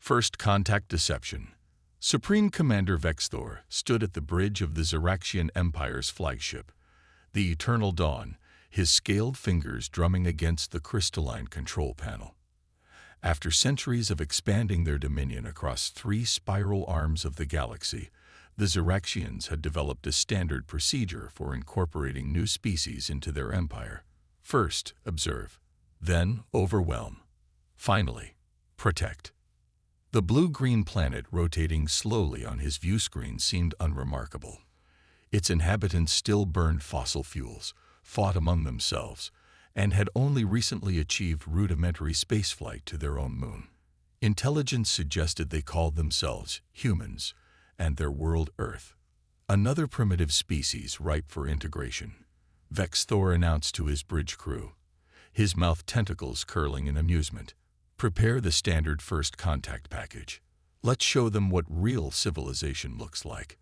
First Contact Deception. Supreme Commander Vexthor stood at the bridge of the Xeraxian Empire's flagship, the Eternal Dawn, his scaled fingers drumming against the crystalline control panel. After centuries of expanding their dominion across 3 spiral arms of the galaxy, the Xeraxians had developed a standard procedure for incorporating new species into their empire. First, observe. Then, overwhelm. Finally, protect. The blue-green planet rotating slowly on his view screen seemed unremarkable. Its inhabitants still burned fossil fuels, fought among themselves, and had only recently achieved rudimentary spaceflight to their own moon. Intelligence suggested they called themselves humans, and their world Earth. Another primitive species ripe for integration, Vexthor announced to his bridge crew, his mouth tentacles curling in amusement. Prepare the standard first contact package. Let's show them what real civilization looks like.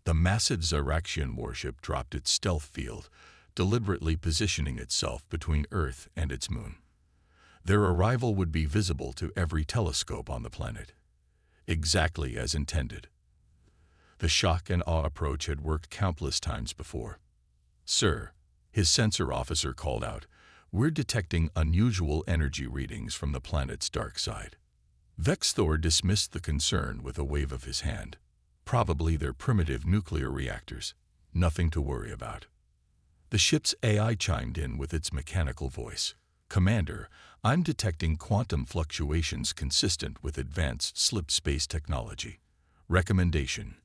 The massive Xeraxian warship dropped its stealth field, deliberately positioning itself between Earth and its moon. Their arrival would be visible to every telescope on the planet, exactly as intended. The shock and awe approach had worked countless times before. "Sir," his sensor officer called out, "we're detecting unusual energy readings from the planet's dark side." Vexthor dismissed the concern with a wave of his hand. Probably their primitive nuclear reactors. Nothing to worry about. The ship's AI chimed in with its mechanical voice. "Commander, I'm detecting quantum fluctuations consistent with advanced slip space technology. Recommendation: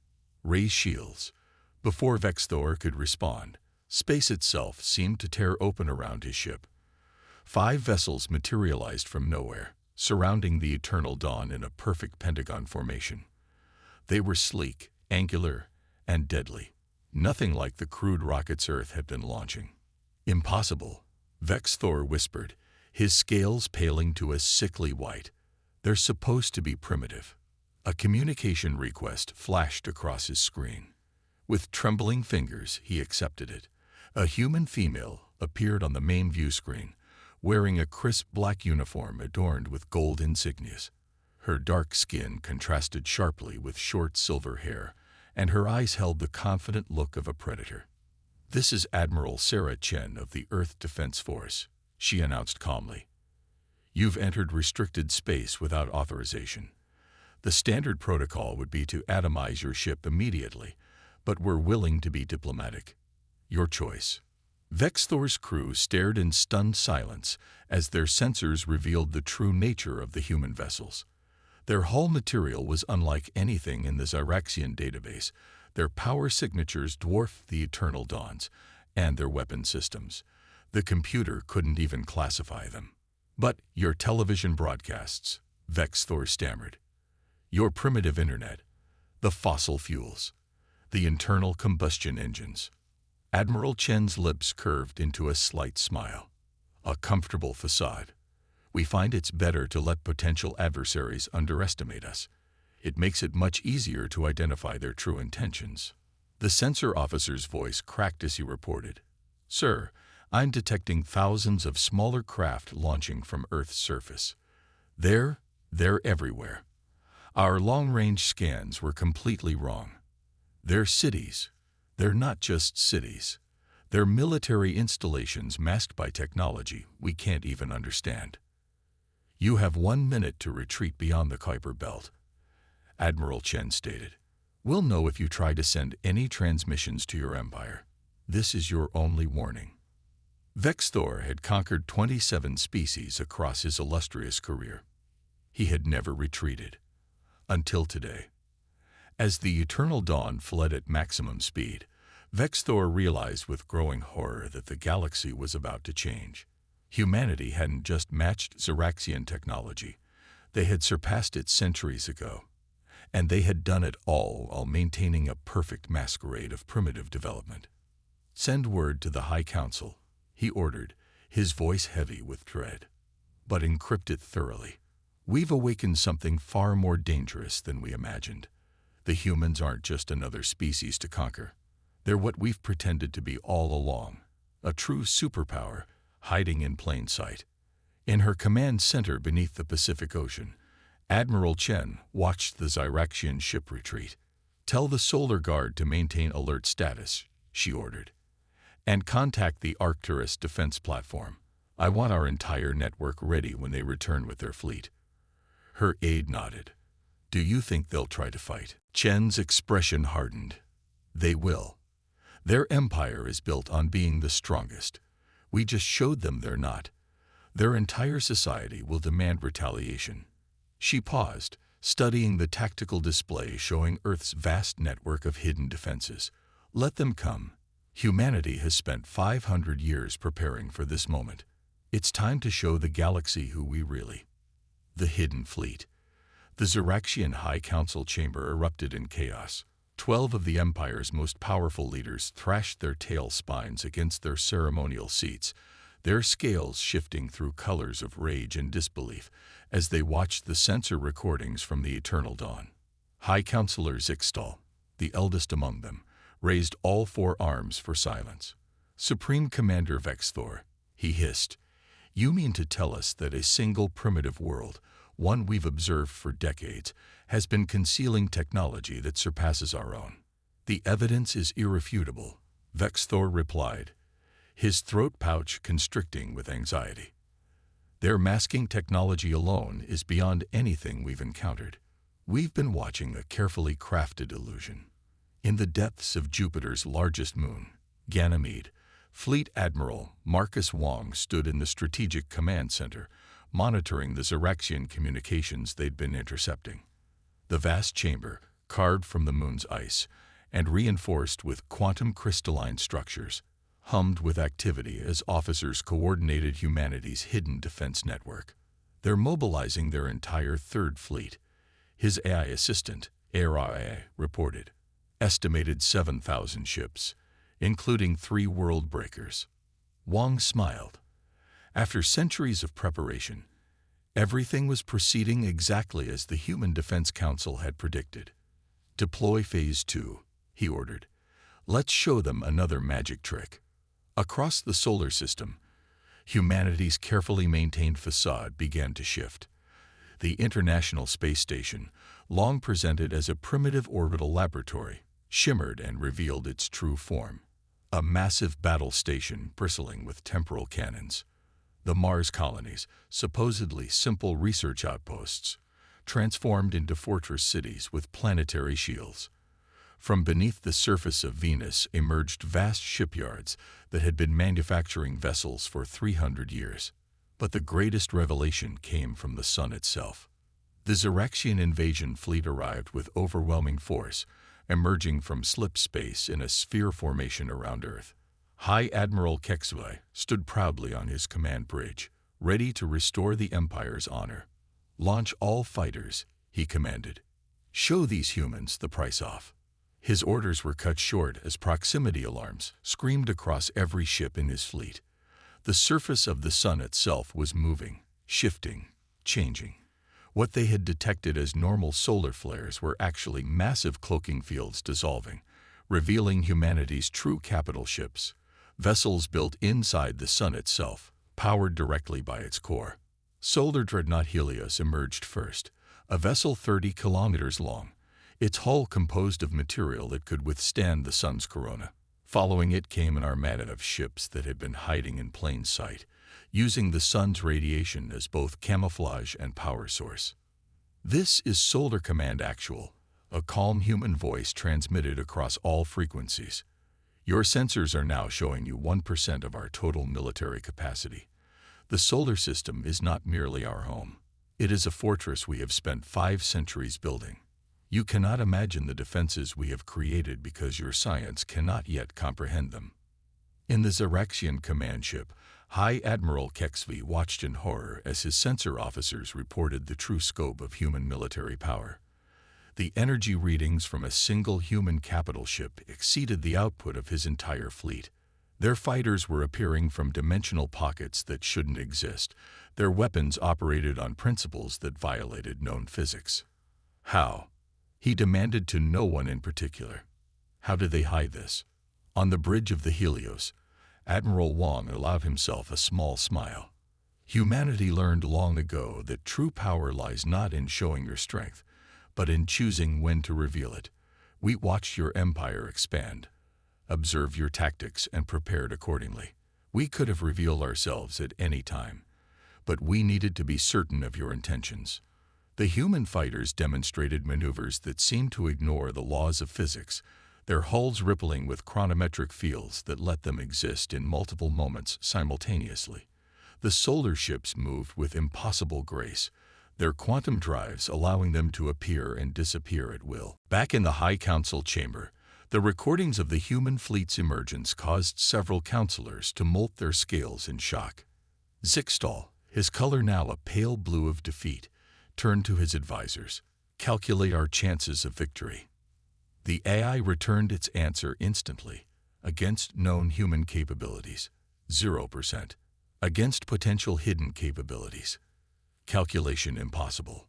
raise shields." Before Vexthor could respond, space itself seemed to tear open around his ship. 5 vessels materialized from nowhere, surrounding the Eternal Dawn in a perfect pentagon formation. They were sleek, angular, and deadly. Nothing like the crude rockets Earth had been launching. "Impossible," Vexthor whispered, his scales paling to a sickly white. "They're supposed to be primitive." A communication request flashed across his screen. With trembling fingers, he accepted it. A human female appeared on the main view screen, wearing a crisp black uniform adorned with gold insignias. Her dark skin contrasted sharply with short silver hair, and her eyes held the confident look of a predator. "This is Admiral Sarah Chen of the Earth Defense Force," she announced calmly. "You've entered restricted space without authorization. The standard protocol would be to atomize your ship immediately, but we're willing to be diplomatic. Your choice." Vexthor's crew stared in stunned silence as their sensors revealed the true nature of the human vessels. Their hull material was unlike anything in the Xeraxian database. Their power signatures dwarfed the Eternal Dawn's, and their weapon systems. The computer couldn't even classify them. "But your television broadcasts," Vexthor stammered. "Your primitive internet, the fossil fuels, the internal combustion engines." Admiral Chen's lips curved into a slight smile. "A comfortable facade. We find it's better to let potential adversaries underestimate us. It makes it much easier to identify their true intentions." The sensor officer's voice cracked as he reported, "Sir, I'm detecting thousands of smaller craft launching from Earth's surface. They're everywhere. Our long-range scans were completely wrong. They're cities. They're not just cities. They're military installations masked by technology we can't even understand. You have 1 minute to retreat beyond the Kuiper Belt," Admiral Chen stated. "We'll know if you try to send any transmissions to your empire. This is your only warning." Vexthor had conquered 27 species across his illustrious career. He had never retreated. Until today. As the Eternal Dawn fled at maximum speed, Vexthor realized with growing horror that the galaxy was about to change. Humanity hadn't just matched Xeraxian technology. They had surpassed it centuries ago. And they had done it all while maintaining a perfect masquerade of primitive development. "Send word to the High Council," he ordered, his voice heavy with dread. "But encrypt it thoroughly. We've awakened something far more dangerous than we imagined. The humans aren't just another species to conquer. They're what we've pretended to be all along, a true superpower hiding in plain sight." In her command center beneath the Pacific Ocean, Admiral Chen watched the Zyraxian ship retreat. "Tell the Solar Guard to maintain alert status," she ordered, "and contact the Arcturus defense platform. I want our entire network ready when they return with their fleet." Her aide nodded. "Do you think they'll try to fight?" Chen's expression hardened. "They will. Their empire is built on being the strongest. We just showed them they're not. Their entire society will demand retaliation." She paused, studying the tactical display showing Earth's vast network of hidden defenses. "Let them come. Humanity has spent 500 years preparing for this moment. It's time to show the galaxy who we really." The hidden fleet. The Zyraxian High Council chamber erupted in chaos. 12 of the Empire's most powerful leaders thrashed their tail spines against their ceremonial seats, their scales shifting through colors of rage and disbelief as they watched the sensor recordings from the eternal dawn. High Counselor Zixtal, the eldest among them, raised all 4 arms for silence. "Supreme Commander Vexthor," he hissed, "you mean to tell us that a single primitive world, one we've observed for decades, has been concealing technology that surpasses our own?" "The evidence is irrefutable," Vexthor replied, his throat pouch constricting with anxiety. "Their masking technology alone is beyond anything we've encountered. We've been watching a carefully crafted illusion." In the depths of Jupiter's largest moon, Ganymede, Fleet Admiral Marcus Wong stood in the Strategic Command Center, monitoring the Zyraxian communications they'd been intercepting. The vast chamber, carved from the moon's ice and reinforced with quantum crystalline structures, hummed with activity as officers coordinated humanity's hidden defense network. "They're mobilizing their entire Third Fleet," his AI assistant, AI, reported. "Estimated 7,000 ships, including 3 world breakers." Wong smiled. After centuries of preparation, everything was proceeding exactly as the Human Defense Council had predicted. "Deploy Phase 2, he ordered. "Let's show them another magic trick." Across the solar system, humanity's carefully maintained facade began to shift. The International Space Station, long presented as a primitive orbital laboratory, shimmered and revealed its true form. A massive battle station bristling with temporal cannons. The Mars colonies, supposedly simple research outposts, transformed into fortress cities with planetary shields. From beneath the surface of Venus emerged vast shipyards that had been manufacturing vessels for 300 years. But the greatest revelation came from the sun itself. The Zyraxian invasion fleet arrived with overwhelming force, emerging from slip space in a sphere formation around Earth. High Admiral HFY stood proudly on his command bridge, ready to restore the Empire's honor. "Launch all fighters," he commanded. "Show these humans the price off." His orders were cut short as proximity alarms screamed across every ship in his fleet. The surface of the sun itself was moving, shifting, changing. What they had detected as normal solar flares were actually massive cloaking fields dissolving, revealing humanity's true capital ships, vessels built inside the sun itself, powered directly by its core. Solar Dreadnought Helios emerged first, a vessel 30 kilometers long, its hull composed of material that could withstand the sun's corona. Following it came an armada of ships that had been hiding in plain sight, using the sun's radiation as both camouflage and power source. "This is Solar Command Actual," a calm human voice transmitted across all frequencies. "Your sensors are now showing you 1% of our total military capacity. The solar system is not merely our home. It is a fortress we have spent 5 centuries building. You cannot imagine the defenses we have created because your science cannot yet comprehend them." In the Zyraxian command ship, High Admiral HFY watched in horror as his sensor officers reported the true scope of human military power. The energy readings from a single human capital ship exceeded the output of his entire fleet. Their fighters were appearing from dimensional pockets that shouldn't exist. Their weapons operated on principles that violated known physics. How? He demanded to no one in particular. How did they hide this? On the bridge of the Helios, Admiral Wong allowed himself a small smile. Humanity learned long ago that true power lies not in showing your strength, but in choosing when to reveal it. We watched your empire expand, observed your tactics, and prepared accordingly. We could have revealed ourselves at any time, but we needed to be certain of your intentions. The human fighters demonstrated maneuvers that seemed to ignore the laws of physics, their hulls rippling with chronometric fields that let them exist in multiple moments simultaneously. The solar ships moved with impossible grace, their quantum drives allowing them to appear and disappear at will. Back in the High Council chamber, the recordings of the human fleet's emergence caused several counselors to molt their scales in shock. Zixtal, his color now a pale blue of defeat, turned to his advisors. Calculate our chances of victory. The AI returned its answer instantly. Against known human capabilities, 0%. Against potential hidden capabilities, calculation impossible.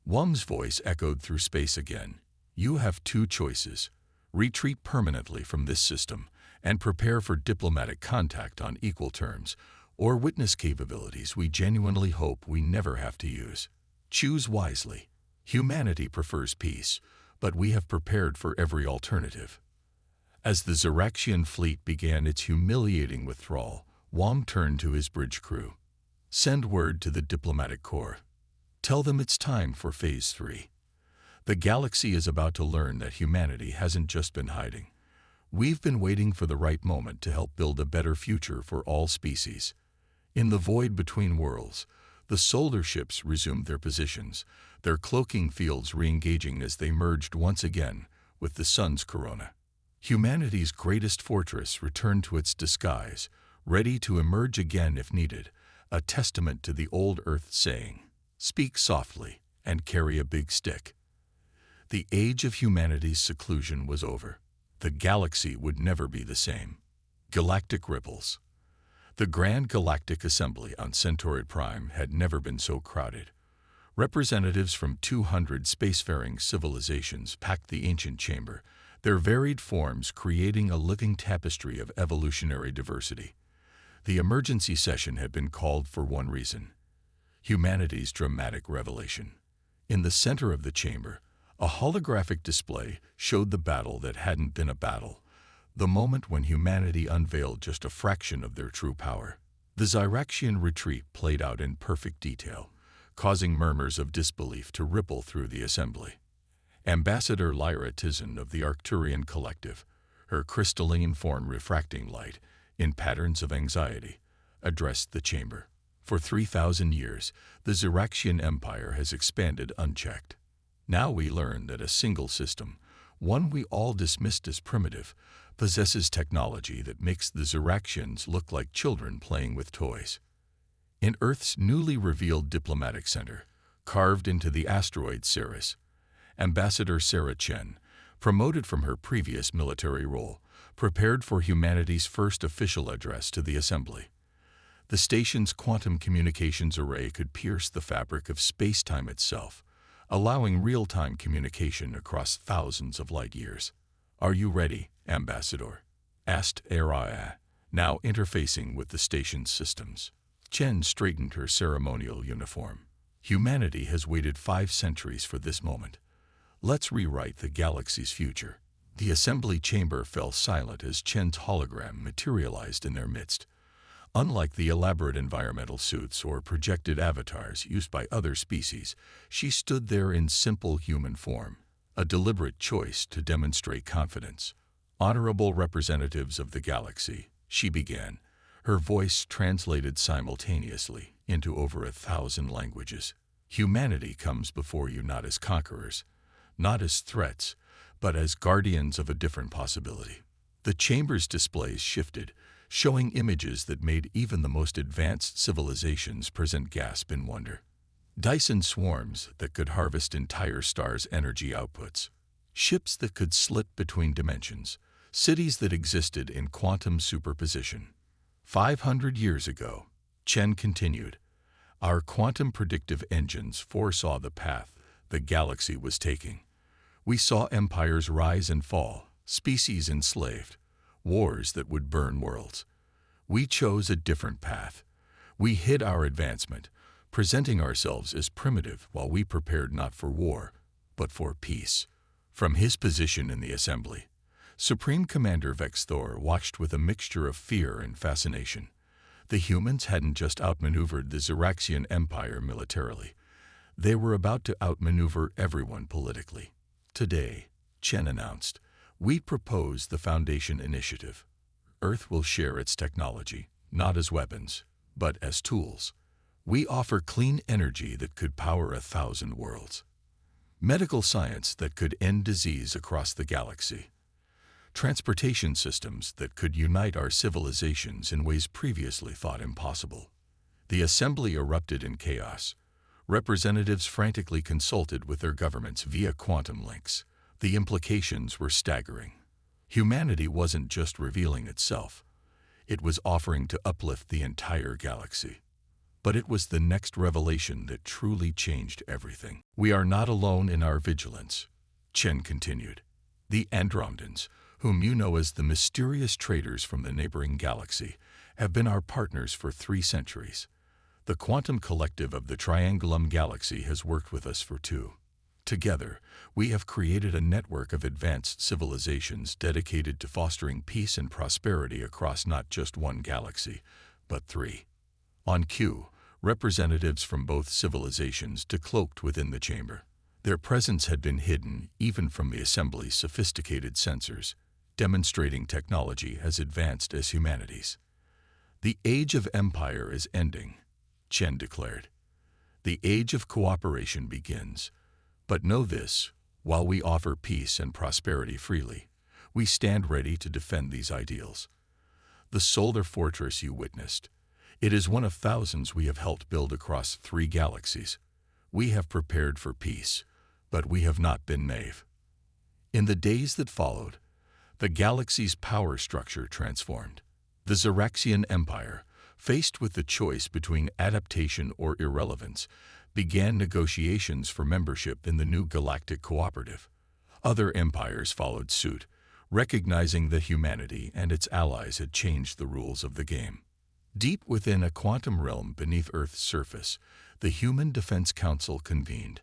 Wum's voice echoed through space again. You have two choices. Retreat permanently from this system and prepare for diplomatic contact on equal terms, or witness capabilities we genuinely hope we never have to use. Choose wisely. Humanity prefers peace, but we have prepared for every alternative. As the Ziraxian fleet began its humiliating withdrawal, Wum turned to his bridge crew. Send word to the diplomatic corps. Tell them it's time for Phase 3. The galaxy is about to learn that humanity hasn't just been hiding. We've been waiting for the right moment to help build a better future for all species. In the void between worlds, the solar ships resumed their positions, their cloaking fields re-engaging as they merged once again with the sun's corona. Humanity's greatest fortress returned to its disguise, ready to emerge again if needed, a testament to the old Earth saying, "Speak softly and carry a big stick." The age of humanity's seclusion was over. The galaxy would never be the same. Galactic ripples. The Grand Galactic Assembly on Centauri Prime had never been so crowded. Representatives from 200 spacefaring civilizations packed the ancient chamber, their varied forms creating a living tapestry of evolutionary diversity. The emergency session had been called for one reason: humanity's dramatic revelation. In the center of the chamber, a holographic display showed the battle that hadn't been a battle, the moment when humanity unveiled just a fraction of their true power. The Ziraxian retreat played out in perfect detail, causing murmurs of disbelief to ripple through the assembly. Ambassador Lyra Tizen of the Arcturian Collective, her crystalline form refracting light in patterns of anxiety, addressed the chamber. For 3,000 years, the Ziraxian Empire has expanded unchecked. Now we learn that a single system, one we all dismissed as primitive, possesses technology that makes the Ziraxians look like children playing with toys. In Earth's newly revealed diplomatic center, carved into the asteroid Ceres, Ambassador Sarah Chen, promoted from her previous military role, prepared for humanity's first official address to the Assembly. The station's quantum communications array could pierce the fabric of space-time itself, allowing real-time communication across thousands of light-years. "Are you ready, Ambassador?" asked Araya, now interfacing with the station's systems. Chen straightened her ceremonial uniform. Humanity has waited 5 centuries for this moment. Let's rewrite the galaxy's future. The assembly chamber fell silent as Chen's hologram materialized in their midst. Unlike the elaborate environmental suits or projected avatars used by other species, she stood there in simple human form, a deliberate choice to demonstrate confidence. "Honorable representatives of the galaxy," she began, her voice translated simultaneously into over 1,000 languages. "Humanity comes before you not as conquerors, not as threats, but as guardians of a different possibility." The chamber's displays shifted, showing images that made even the most advanced civilizations present gasp in wonder. Dyson swarms that could harvest entire stars' energy outputs, ships that could slip between dimensions, cities that existed in quantum superposition. 500 years ago, Chen continued, our quantum predictive engines foresaw the path the galaxy was taking. We saw empires rise and fall, species enslaved, wars that would burn worlds. We chose a different path. We hid our advancement, presenting ourselves as primitive while we prepared not for war, but for peace. From his position in the assembly, Supreme Commander Vexthor watched with a mixture of fear and fascination. The humans hadn't just outmaneuvered the Ziraxian Empire militarily. They were about to outmaneuver everyone politically. Today, Chen announced, we propose the Foundation Initiative. Earth will share its technology, not as weapons, but as tools. We offer clean energy that could power 1,000 worlds. Medical science that could end disease across the galaxy. Transportation systems that could unite our civilizations in ways previously thought impossible. The assembly erupted in chaos. Representatives frantically consulted with their governments via quantum links. The implications were staggering. Humanity wasn't just revealing itself. It was offering to uplift the entire galaxy. But it was the next revelation that truly changed everything. We are not alone in our vigilance, Chen continued. The Andromedans, whom you know as the mysterious traders from the neighboring galaxy, have been our partners for 3 centuries. The quantum collective of the Triangulum Galaxy has worked with us for 2. Together, we have created a network of advanced civilizations dedicated to fostering peace and prosperity across not just one galaxy, but 3. On cue, representatives from both civilizations decloaked within the chamber. Their presence had been hidden even from the assembly's sophisticated sensors, demonstrating technology as advanced as humanity's. The age of empire is ending, Chen declared. The age of cooperation begins. But know this, while we offer peace and prosperity freely, we stand ready to defend these ideals. The solar fortress you witnessed, it is one of thousands we have helped build across 3 galaxies. We have prepared for peace, but we have not been naive. In the days that followed, the galaxy's power structure transformed. The Ziraxian Empire, faced with the choice between adaptation or irrelevance, began negotiations for membership in the new Galactic Cooperative. Other empires followed suit, recognizing that humanity and its allies had changed the rules of the game. Deep within a quantum realm beneath Earth's surface, the Human Defense Council convened.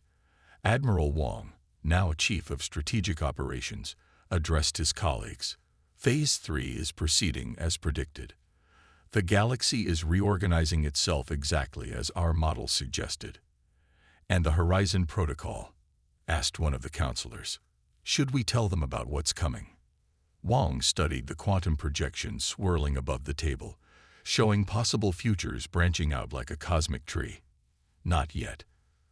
Admiral Wang, now Chief of Strategic Operations, addressed his colleagues. Phase 3 is proceeding as predicted. The galaxy is reorganizing itself exactly as our model suggested. And the Horizon Protocol? Asked one of the counselors. Should we tell them about what's coming? Wang studied the quantum projections swirling above the table, showing possible futures branching out like a cosmic tree. Not yet.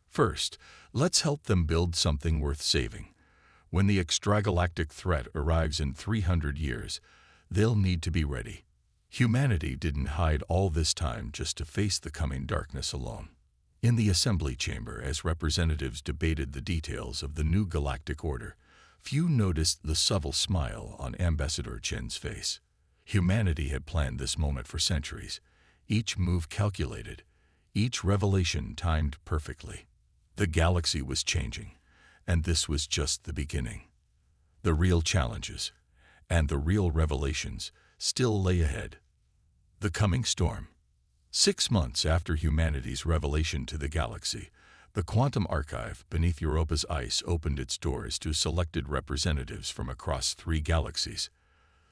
First, let's help them build something worth saving. When the extragalactic threat arrives in 300 years, they'll need to be ready. Humanity didn't hide all this time just to face the coming darkness alone. In the assembly chamber, as representatives debated the details of the new galactic order, few noticed the subtle smile on Ambassador Chen's face. Humanity had planned this moment for centuries, each move calculated, each revelation timed perfectly. The galaxy was changing, and this was just the beginning. The real challenges and the real revelations still lay ahead. The coming storm. 6 months after humanity's revelation to the galaxy, the Quantum Archive beneath Europa's ice opened its doors to selected representatives from across 3 galaxies.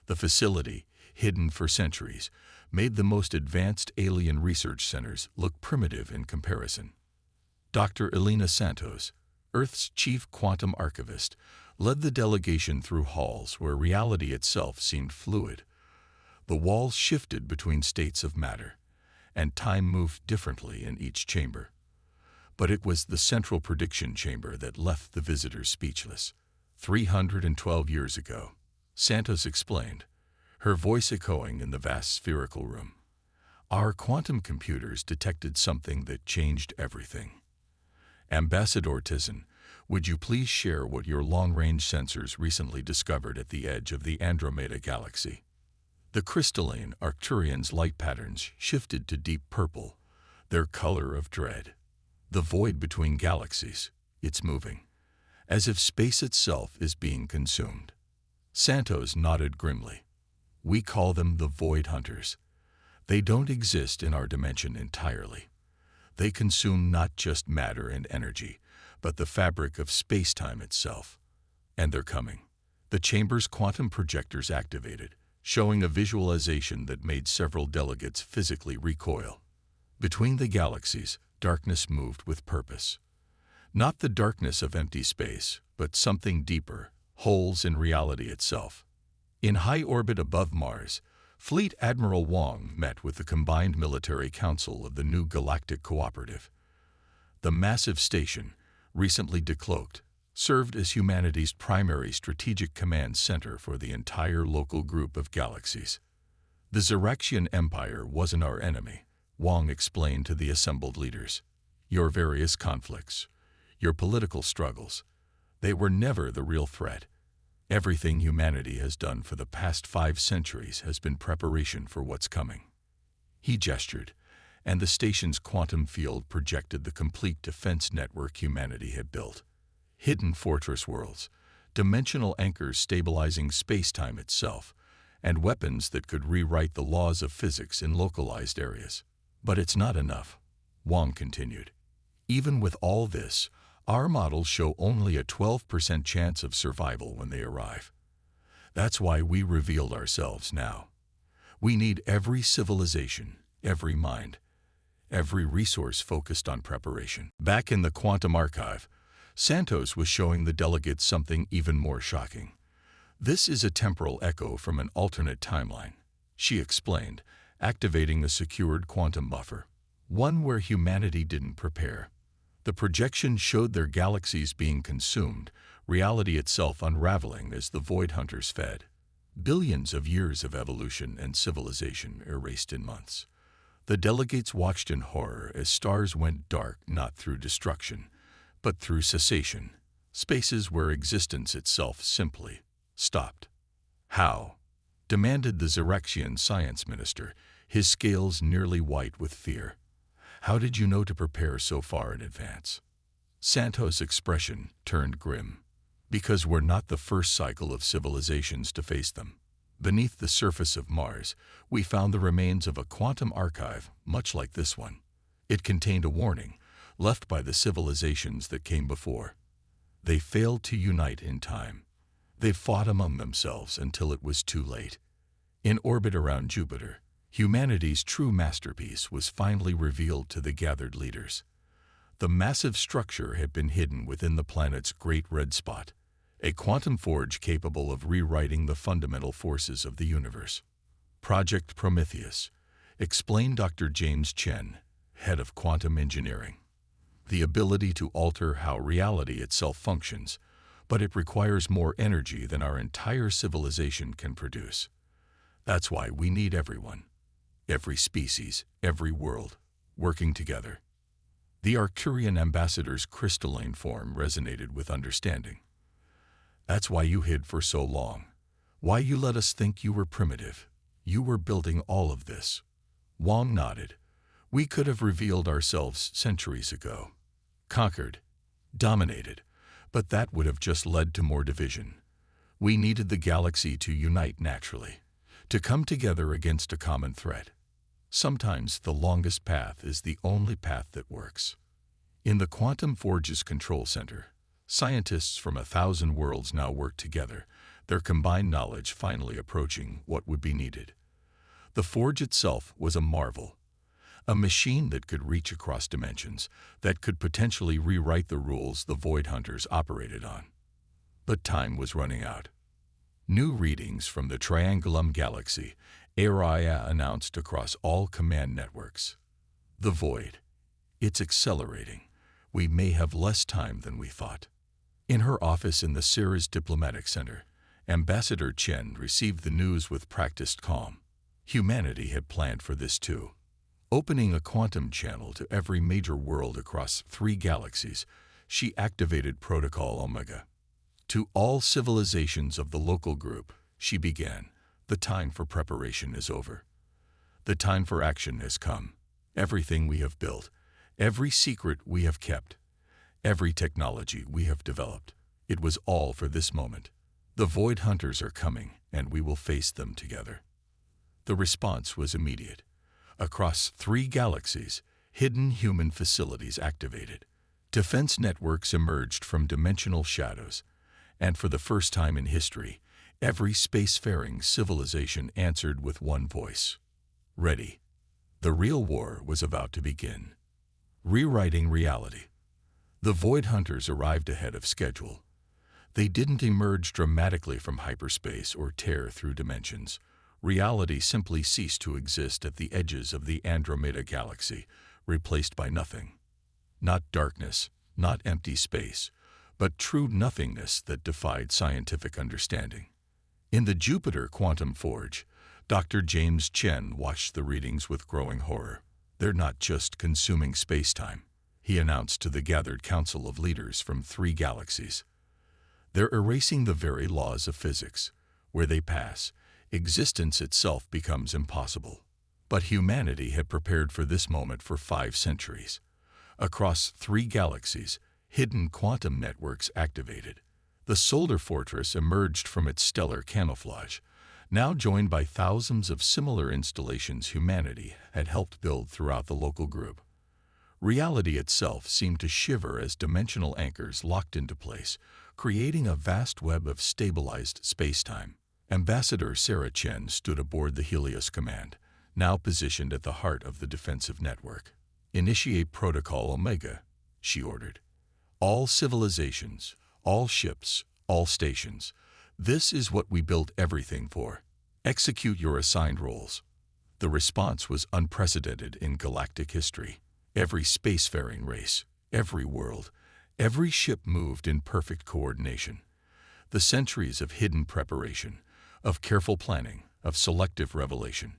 The facility, hidden for centuries, made the most advanced alien research centers look primitive in comparison. Dr. Elena Santos, Earth's chief quantum archivist, led the delegation through halls where reality itself seemed fluid. The walls shifted between states of matter, and time moved differently in each chamber. But it was the central prediction chamber that left the visitors speechless. 312 years ago, Santos explained, her voice echoing in the vast spherical room. Our quantum computers detected something that changed everything. Ambassador Tizen, would you please share what your long-range sensors recently discovered at the edge of the Andromeda galaxy? The crystalline Arcturian's light patterns shifted to deep purple, their color of dread. The void between galaxies, it's moving, as if space itself is being consumed. Santos nodded grimly. We call them the Void Hunters. They don't exist in our dimension entirely. They consume not just matter and energy, but the fabric of space-time itself. And they're coming. The chamber's quantum projectors activated, showing a visualization that made several delegates physically recoil. Between the galaxies, darkness moved with purpose. Not the darkness of empty space, but something deeper, holes in reality itself. In high orbit above Mars, Fleet Admiral Wong met with the Combined Military Council of the new Galactic Cooperative. The massive station, recently decloaked, served as humanity's primary strategic command center for the entire local group of galaxies. The Ziraxian Empire wasn't our enemy, Wong explained to the assembled leaders. Your various conflicts, your political struggles, they were never the real threat. Everything humanity has done for the past 5 centuries has been preparation for what's coming. He gestured, and the station's quantum field projected the complete defense network humanity had built. Hidden fortress worlds, dimensional anchors stabilizing space-time itself, and weapons that could rewrite the laws of physics in localized areas. But it's not enough, Wong continued. Even with all this, our models show only a 12% chance of survival when they arrive. That's why we revealed ourselves now. We need every civilization, every mind, every resource focused on preparation. Back in the quantum archive, Santos was showing the delegates something even more shocking. This is a temporal echo from an alternate timeline, she explained, activating a secured quantum buffer, one where humanity didn't prepare. The projection showed their galaxies being consumed, reality itself unraveling as the Void Hunters fed. Billions of years of evolution and civilization erased in months. The delegates watched in horror as stars went dark not through destruction, but through cessation, spaces where existence itself simply stopped. How? Demanded the Ziraxian science minister, his scales nearly white with fear. How did you know to prepare so far in advance? Santos' expression turned grim. Because we're not the first cycle of civilizations to face them. Beneath the surface of Mars, we found the remains of a quantum archive, much like this one. It contained a warning, left by the civilizations that came before. They failed to unite in time. They fought among themselves until it was too late. In orbit around Jupiter, humanity's true masterpiece was finally revealed to the gathered leaders. The massive structure had been hidden within the planet's great red spot, a quantum forge capable of rewriting the fundamental forces of the universe. Project Prometheus, explained Dr. James Chen, head of quantum engineering. The ability to alter how reality itself functions, but it requires more energy than our entire civilization can produce. That's why we need everyone. Every species, every world, working together. The Arcturian ambassador's crystalline form resonated with understanding. That's why you hid for so long. Why you let us think you were primitive. You were building all of this. Wong nodded. We could have revealed ourselves centuries ago. Conquered. Dominated. But that would have just led to more division. We needed the galaxy to unite naturally, to come together against a common threat. Sometimes the longest path is the only path that works. In the Quantum Forge's control center, scientists from 1,000 worlds now work together, their combined knowledge finally approaching what would be needed. The forge itself was a marvel, a machine that could reach across dimensions, that could potentially rewrite the rules the Void Hunters operated on. But time was running out. New readings from the Triangulum Galaxy, Araya announced across all command networks. The Void. It's accelerating. We may have less time than we thought. In her office in the Ceres Diplomatic Center, Ambassador Chen received the news with practiced calm. Humanity had planned for this too. Opening a quantum channel to every major world across 3 galaxies, she activated Protocol Omega. To all civilizations of the local group, she began, the time for preparation is over. The time for action has come. Everything we have built, every secret we have kept, every technology we have developed, it was all for this moment. The Void Hunters are coming, and we will face them together. The response was immediate. Across 3 galaxies, hidden human facilities activated. Defense networks emerged from dimensional shadows, and for the first time in history, every spacefaring civilization answered with one voice. Ready. The real war was about to begin. Rewriting reality. The Void Hunters arrived ahead of schedule. They didn't emerge dramatically from hyperspace or tear through dimensions. Reality simply ceased to exist at the edges of the Andromeda Galaxy, replaced by nothing. Not darkness, not empty space, but true nothingness that defied scientific understanding. In the Jupiter Quantum Forge, Dr. James Chen watched the readings with growing horror. They're not just consuming space-time, he announced to the gathered council of leaders from 3 galaxies. They're erasing the very laws of physics. Where they pass, existence itself becomes impossible. But humanity had prepared for this moment for 5 centuries. Across 3 galaxies, hidden quantum networks activated. The solar fortress emerged from its stellar camouflage, now joined by thousands of similar installations humanity had helped build throughout the local group. Reality itself seemed to shiver as dimensional anchors locked into place, creating a vast web of stabilized space-time. Ambassador Sarah Chen stood aboard the Helios Command, now positioned at the heart of the defensive network. "Initiate Protocol Omega," she ordered. "All civilizations, all ships, all stations. This is what we built everything for. Execute your assigned roles." The response was unprecedented in galactic history. Every spacefaring race, every world, every ship moved in perfect coordination. The centuries of hidden preparation, of careful planning, of selective revelation,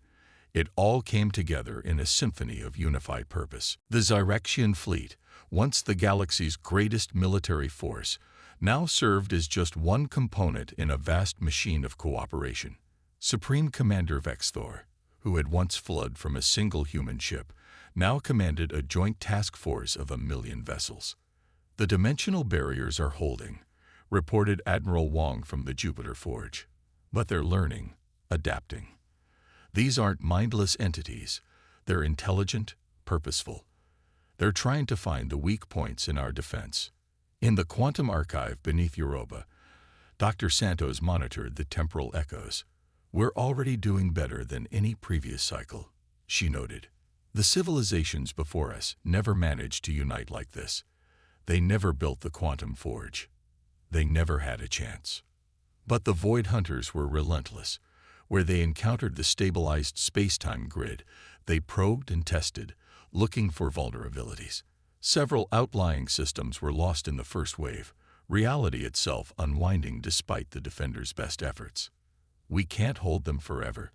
it all came together in a symphony of unified purpose. The Zyrexian fleet, once the galaxy's greatest military force, now served as just one component in a vast machine of cooperation. Supreme Commander Vexthor, who had once fled from a single human ship, now commanded a joint task force of 1,000,000 vessels. "The dimensional barriers are holding," reported Admiral Wong from the Jupiter Forge. "But they're learning, adapting. These aren't mindless entities. They're intelligent, purposeful. They're trying to find the weak points in our defense." In the quantum archive beneath Europa, Dr. Santos monitored the temporal echoes. "We're already doing better than any previous cycle," she noted. "The civilizations before us never managed to unite like this. They never built the quantum forge. They never had a chance." But the Void Hunters were relentless. Where they encountered the stabilized space-time grid, they probed and tested, looking for vulnerabilities. Several outlying systems were lost in the first wave, reality itself unwinding despite the defenders' best efforts. "We can't hold them forever,"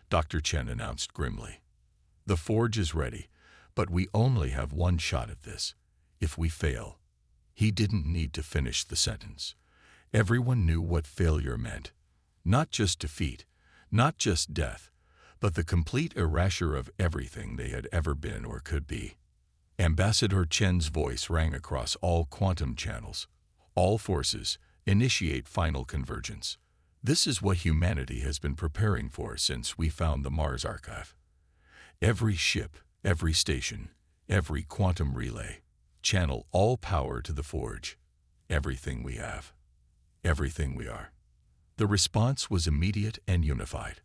Dr. Chen announced grimly. "The forge is ready, but we only have one shot at this. If we fail..." He didn't need to finish the sentence. Everyone knew what failure meant. Not just defeat, not just death, but the complete erasure of everything they had ever been or could be. Ambassador Chen's voice rang across all quantum channels. "All forces, initiate final convergence. This is what humanity has been preparing for since we found the Mars archive. Every ship, every station, every quantum relay, channel all power to the forge. Everything we have. Everything we are." The response was immediate and unified.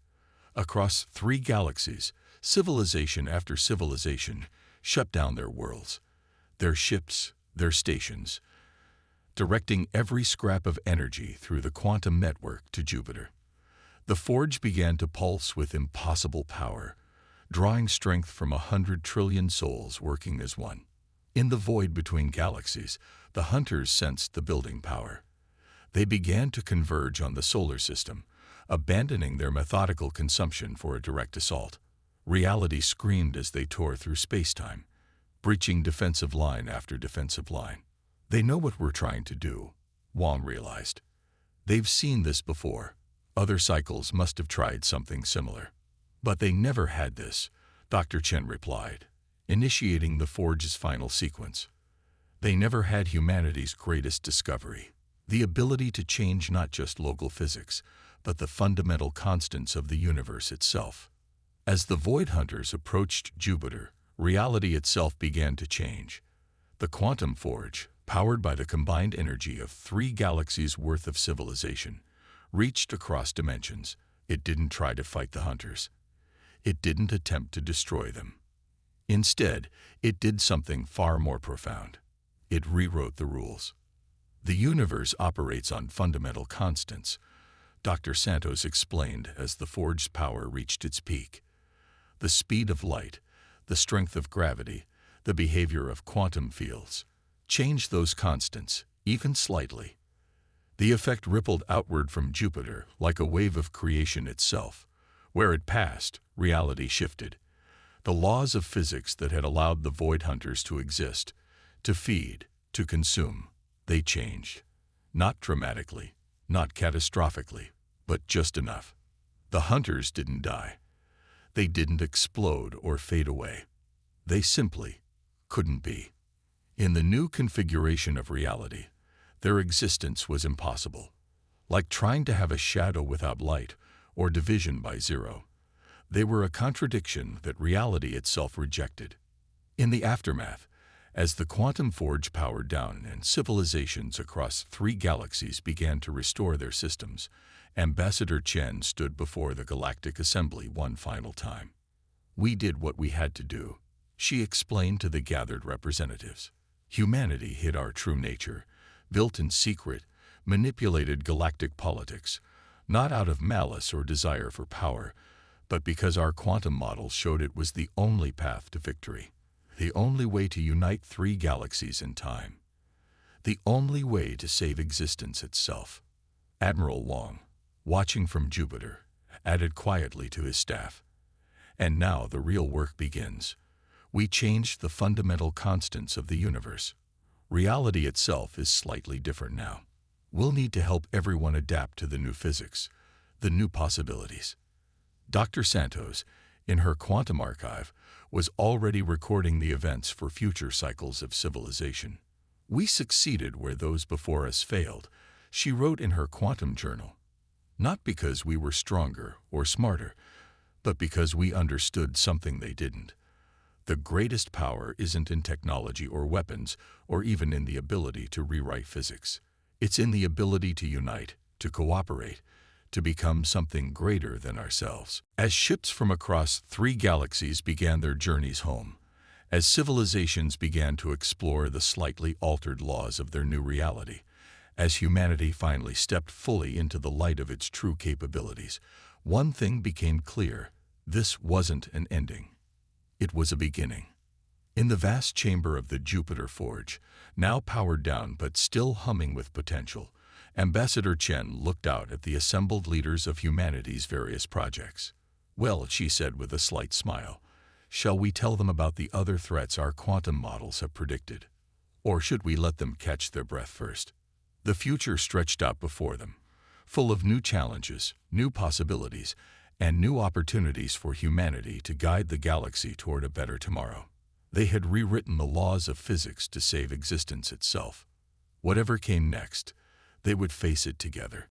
Across 3 galaxies, civilization after civilization shut down their worlds, their ships, their stations, directing every scrap of energy through the quantum network to Jupiter. The forge began to pulse with impossible power, drawing strength from 100 trillion souls working as one. In the void between galaxies, the hunters sensed the building power. They began to converge on the solar system, abandoning their methodical consumption for a direct assault. Reality screamed as they tore through space-time, breaching defensive line after defensive line. "They know what we're trying to do," Wong realized. "They've seen this before. Other cycles must have tried something similar." "But they never had this," Dr. Chen replied, initiating the forge's final sequence. "They never had humanity's greatest discovery, the ability to change not just local physics, but the fundamental constants of the universe itself." As the Void Hunters approached Jupiter, reality itself began to change. The quantum forge, powered by the combined energy of 3 galaxies worth of civilization, reached across dimensions. It didn't try to fight the Hunters. It didn't attempt to destroy them. Instead, it did something far more profound. It rewrote the rules. The universe operates on fundamental constants, Dr. Santos explained as the forge's power reached its peak. The speed of light, the strength of gravity, the behavior of quantum fields. Change those constants, even slightly. The effect rippled outward from Jupiter like a wave of creation itself. Where it passed, reality shifted. The laws of physics that had allowed the Void Hunters to exist, to feed, to consume, they changed. Not dramatically, not catastrophically, but just enough. The Hunters didn't die. They didn't explode or fade away. They simply couldn't be. In the new configuration of reality, their existence was impossible, like trying to have a shadow without light or division by zero. They were a contradiction that reality itself rejected. In the aftermath, as the quantum forge powered down and civilizations across 3 galaxies began to restore their systems, Ambassador Chen stood before the Galactic Assembly one final time. "We did what we had to do," she explained to the gathered representatives. "Humanity hid our true nature, built in secret, manipulated galactic politics, not out of malice or desire for power, but because our quantum models showed it was the only path to victory, the only way to unite 3 galaxies in time, the only way to save existence itself." Admiral Wong, watching from Jupiter, added quietly to his staff, "And now the real work begins. We changed the fundamental constants of the universe. Reality itself is slightly different now. We'll need to help everyone adapt to the new physics, the new possibilities." Dr. Santos, in her quantum archive, was already recording the events for future cycles of civilization. "We succeeded where those before us failed," she wrote in her quantum journal. "Not because we were stronger or smarter, but because we understood something they didn't. The greatest power isn't in technology or weapons, or even in the ability to rewrite physics. It's in the ability to unite, to cooperate, to become something greater than ourselves." As ships from across 3 galaxies began their journeys home, as civilizations began to explore the slightly altered laws of their new reality, as humanity finally stepped fully into the light of its true capabilities, one thing became clear: this wasn't an ending. It was a beginning. In the vast chamber of the Jupiter Forge, now powered down but still humming with potential, Ambassador Chen looked out at the assembled leaders of humanity's various projects. "Well," she said with a slight smile, "shall we tell them about the other threats our quantum models have predicted? Or should we let them catch their breath first?" The future stretched out before them, full of new challenges, new possibilities, and new opportunities for humanity to guide the galaxy toward a better tomorrow. They had rewritten the laws of physics to save existence itself. Whatever came next, they would face it together.